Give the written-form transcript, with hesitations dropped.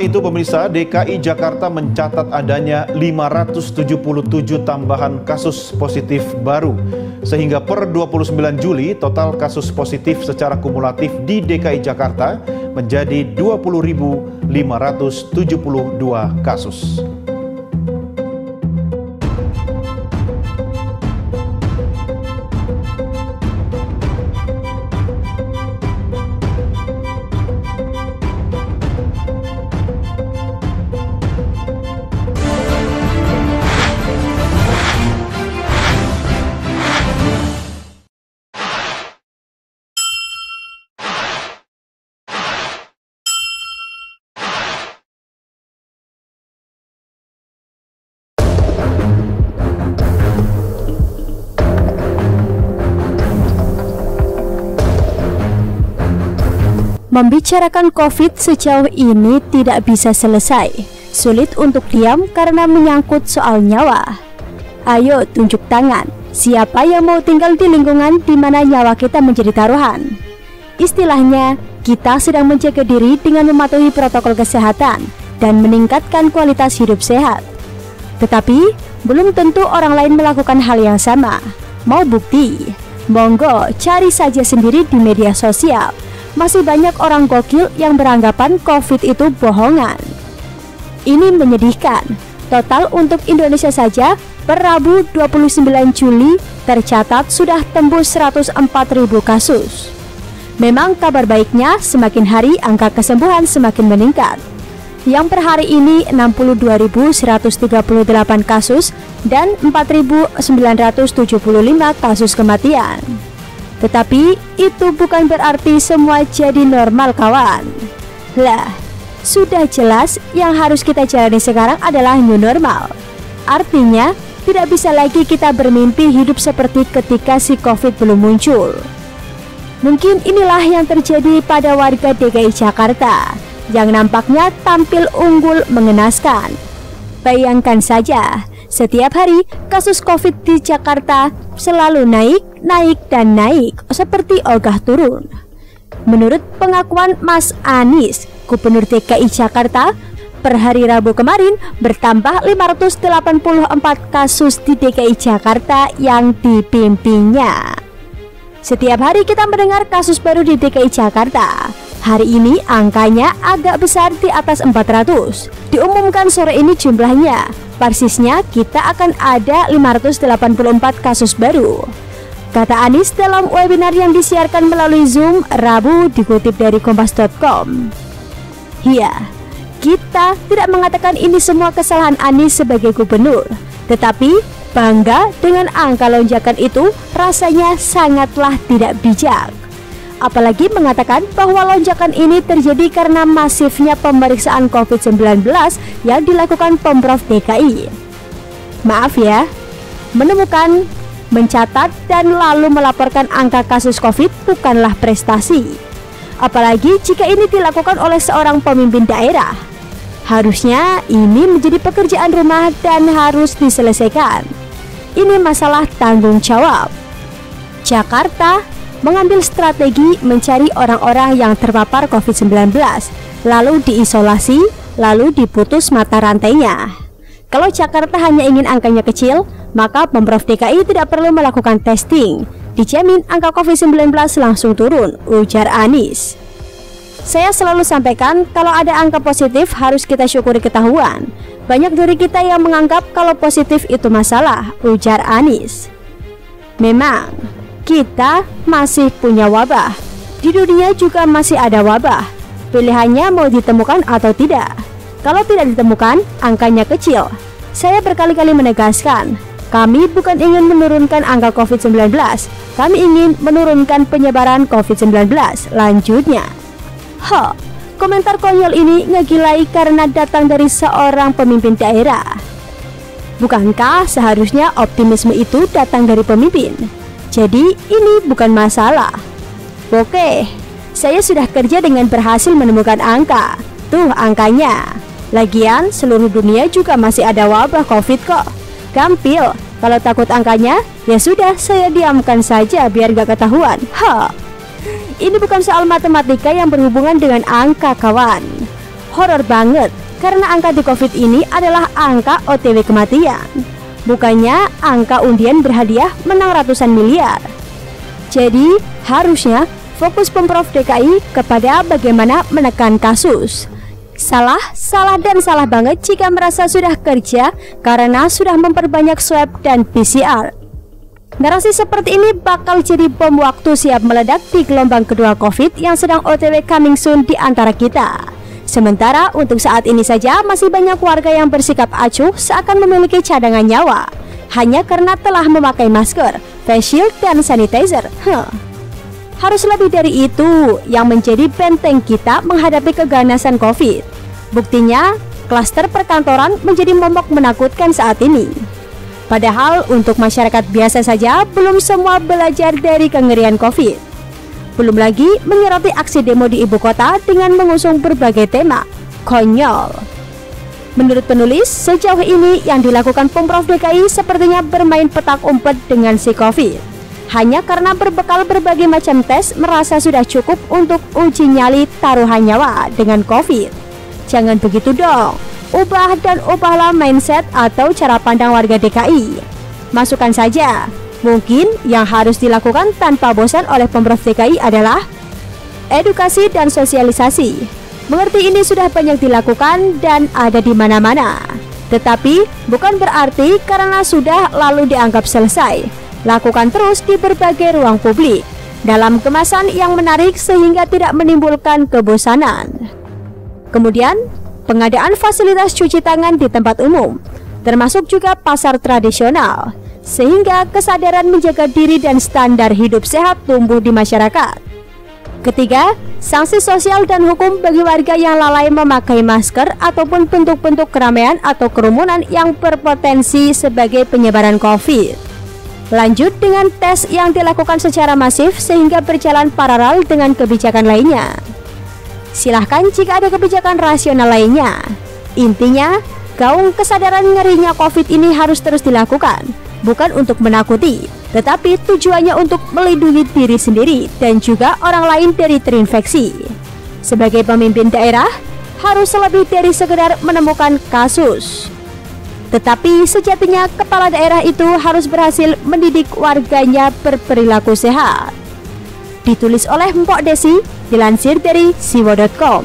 itu pemirsa, DKI Jakarta mencatat adanya 577 tambahan kasus positif baru. Sehingga per 29 Juli total kasus positif secara kumulatif di DKI Jakarta menjadi 20.572 kasus. Membicarakan COVID sejauh ini tidak bisa selesai. Sulit untuk diam karena menyangkut soal nyawa. Ayo tunjuk tangan, siapa yang mau tinggal di lingkungan di mana nyawa kita menjadi taruhan? Istilahnya, kita sedang menjaga diri dengan mematuhi protokol kesehatan dan meningkatkan kualitas hidup sehat. Tetapi, belum tentu orang lain melakukan hal yang sama. Mau bukti? Monggo, cari saja sendiri di media sosial. Masih banyak orang gokil yang beranggapan COVID itu bohongan. Ini menyedihkan. Total untuk Indonesia saja per Rabu 29 Juli tercatat sudah tembus 104.000 kasus. Memang kabar baiknya semakin hari angka kesembuhan semakin meningkat. Yang per hari ini 62.138 kasus dan 4.975 kasus kematian. Tetapi itu bukan berarti semua jadi normal, kawan. Lah, sudah jelas yang harus kita jalani sekarang adalah new normal. Artinya, tidak bisa lagi kita bermimpi hidup seperti ketika si COVID belum muncul. Mungkin inilah yang terjadi pada warga DKI Jakarta yang nampaknya tampil unggul mengenaskan. Bayangkan saja, setiap hari kasus COVID di Jakarta selalu naik seperti ogah turun. Menurut pengakuan Mas Anies, Gubernur DKI Jakarta, per hari Rabu kemarin bertambah 584 kasus di DKI Jakarta yang dipimpinnya. Setiap hari kita mendengar kasus baru di DKI Jakarta. Hari ini angkanya agak besar di atas 400. Diumumkan sore ini jumlahnya. Persisnya kita akan ada 584 kasus baru. Kata Anies dalam webinar yang disiarkan melalui Zoom Rabu dikutip dari kompas.com. Iya, kita tidak mengatakan ini semua kesalahan Anies sebagai gubernur, tetapi bangga dengan angka lonjakan itu rasanya sangatlah tidak bijak. Apalagi mengatakan bahwa lonjakan ini terjadi karena masifnya pemeriksaan COVID-19 yang dilakukan Pemprov DKI. Maaf ya, menemukan, mencatat, dan lalu melaporkan angka kasus COVID bukanlah prestasi. Apalagi jika ini dilakukan oleh seorang pemimpin daerah. Harusnya ini menjadi pekerjaan rumah dan harus diselesaikan. Ini masalah tanggung jawab. Jakarta mengambil strategi mencari orang-orang yang terpapar COVID-19, lalu diisolasi, lalu diputus mata rantainya. Kalau Jakarta hanya ingin angkanya kecil, maka Pemprov DKI tidak perlu melakukan testing. Dijamin angka COVID-19 langsung turun, ujar Anies. Saya selalu sampaikan kalau ada angka positif harus kita syukuri ketahuan. Banyak dari kita yang menganggap kalau positif itu masalah, ujar Anies. Memang, kita masih punya wabah. Di dunia juga masih ada wabah. Pilihannya mau ditemukan atau tidak. Kalau tidak ditemukan, angkanya kecil. Saya berkali-kali menegaskan, kami bukan ingin menurunkan angka COVID-19. Kami ingin menurunkan penyebaran COVID-19, lanjutnya. Komentar konyol ini ngegilai karena datang dari seorang pemimpin daerah. Bukankah seharusnya optimisme itu datang dari pemimpin? Jadi ini bukan masalah. Oke, saya sudah kerja dengan berhasil menemukan angka. Tuh angkanya. Lagian seluruh dunia juga masih ada wabah COVID kok. Gampil, kalau takut angkanya, ya sudah saya diamkan saja biar gak ketahuan. Ini bukan soal matematika yang berhubungan dengan angka, kawan. horor banget karena angka di COVID ini adalah angka OTW kematian, bukannya angka undian berhadiah menang ratusan miliar. Jadi harusnya fokus Pemprov DKI kepada bagaimana menekan kasus. Salah banget jika merasa sudah kerja karena sudah memperbanyak swab dan PCR. Narasi seperti ini bakal jadi bom waktu siap meledak di gelombang kedua COVID yang sedang OTW coming soon di antara kita. Sementara untuk saat ini saja masih banyak warga yang bersikap acuh seakan memiliki cadangan nyawa hanya karena telah memakai masker, face shield, dan sanitizer. Harus lebih dari itu yang menjadi benteng kita menghadapi keganasan COVID. Buktinya, klaster perkantoran menjadi momok menakutkan saat ini. Padahal untuk masyarakat biasa saja belum semua belajar dari kengerian COVID. Belum lagi menyoroti aksi demo di ibu kota dengan mengusung berbagai tema konyol. Menurut penulis, sejauh ini yang dilakukan Pemprov DKI sepertinya bermain petak umpet dengan si COVID. Hanya karena berbekal berbagai macam tes merasa sudah cukup untuk uji nyali taruhan nyawa dengan COVID. Jangan begitu dong. Ubah dan ubahlah mindset atau cara pandang warga DKI. Masukkan saja. Mungkin yang harus dilakukan tanpa bosan oleh Pemprov DKI adalah edukasi dan sosialisasi. Mengerti ini sudah banyak dilakukan dan ada di mana-mana. Tetapi bukan berarti karena sudah lalu dianggap selesai. Lakukan terus di berbagai ruang publik dalam kemasan yang menarik sehingga tidak menimbulkan kebosanan. Kemudian, pengadaan fasilitas cuci tangan di tempat umum, termasuk juga pasar tradisional, sehingga kesadaran menjaga diri dan standar hidup sehat tumbuh di masyarakat. Ketiga, sanksi sosial dan hukum bagi warga yang lalai memakai masker ataupun bentuk-bentuk keramaian atau kerumunan yang berpotensi sebagai penyebaran COVID. Lanjut dengan tes yang dilakukan secara masif sehingga berjalan paralel dengan kebijakan lainnya. Silahkan jika ada kebijakan rasional lainnya. Intinya, gaung kesadaran ngerinya COVID ini harus terus dilakukan, bukan untuk menakuti, tetapi tujuannya untuk melindungi diri sendiri dan juga orang lain dari terinfeksi. Sebagai pemimpin daerah, harus lebih dari sekedar menemukan kasus. Tetapi sejatinya kepala daerah itu harus berhasil mendidik warganya berperilaku sehat. Ditulis oleh Mpok Desi, dilansir dari siwo.com.